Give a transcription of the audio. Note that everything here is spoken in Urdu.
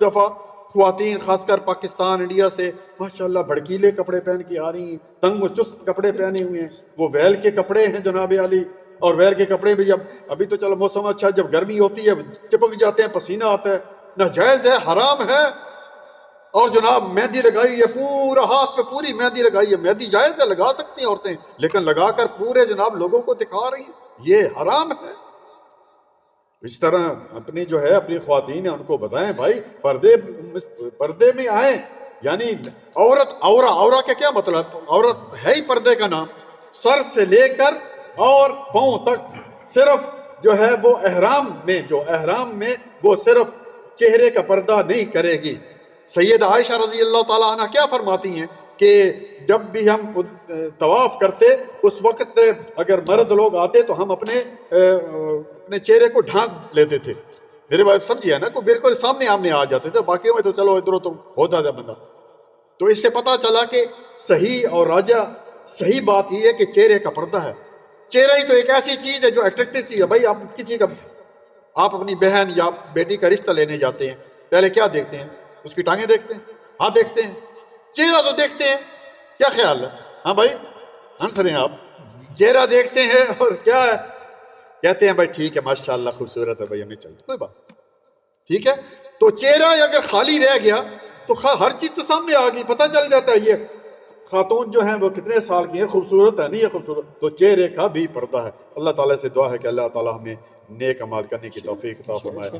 دفعہ خواتین خاص کر پاکستان انڈیا سے ماشاءاللہ بھڑکیلے کپڑے پہن کے آ رہی ہیں، تنگ و چست کپڑے پہنے ہوئے ہیں، وہ ویل کے کپڑے ہیں جناب عالی، اور ویل کے کپڑے بھی جب ابھی تو چلو موسم اچھا، جب گرمی ہوتی ہے چپک جاتے ہیں، پسینہ آتا ہے، ناجائز ہے، حرام ہے۔ اور جناب مہندی لگائی ہے، پورا ہاتھ پہ پوری مہندی لگائی ہے، مہندی جائز ہے، لگا سکتی ہیں عورتیں، لیکن لگا کر پورے جناب لوگوں کو دکھا رہی ہیں، یہ حرام ہے۔ اس طرح اپنی جو ہے اپنی خواتین ہیں ان کو بتائیں بھائی پردے میں آئیں، یعنی عورت کا کیا مطلب؟ عورت ہے ہی پردے کا نام، سر سے لے کر اور پاؤں تک صرف جو ہے وہ احرام میں وہ صرف چہرے کا پردہ نہیں کرے گی۔ سیدہ عائشہ رضی اللہ تعالیٰ عنہ کیا فرماتی ہیں کہ جب بھی ہم طواف کرتے اس وقت اگر مرد لوگ آتے تو ہم اپنے چہرے کو ڈھانک لیتے تھے، میرے بھائی سمجھیے نا، کو بالکل سامنے آمنے آ جاتے تھے، باقی میں تو چلو ادھر تو ہوتا تھا بندہ۔ تو اس سے پتا چلا کہ صحیح اور راجہ صحیح بات یہ ہے کہ چہرے کا پردہ ہے۔ چہرہ ہی تو ایک ایسی چیز ہے جو اٹریکٹیو چیز ہے۔ بھائی آپ اپنی بہن یا بیٹی کا رشتہ لینے جاتے ہیں، پہلے کیا دیکھتے ہیں؟ اس کی ٹانگیں دیکھتے ہیں، ہاتھ دیکھتے ہیں، چہرہ تو دیکھتے ہیں، کیا خیال ہے؟ ہاں بھائی ہنس رہے ہیں آپ، چہرہ دیکھتے ہیں اور کیا ہے کہتے ہیں بھائی ٹھیک ہے ماشاءاللہ خوبصورت ہے بھائی ہمیں چاہیے، کوئی بات ٹھیک ہے۔ تو چہرہ اگر خالی رہ گیا تو ہر چیز تو سامنے آ گئی، پتہ چل جاتا ہے یہ خاتون جو ہیں وہ کتنے سال کی ہیں، خوبصورت ہے نہیں ہے خوبصورت، تو چہرے کا بھی پردہ ہے۔ اللہ تعالیٰ سے دعا ہے کہ اللہ تعالیٰ ہمیں نیک اعمال کرنے کی توفیق عطا فرمائے۔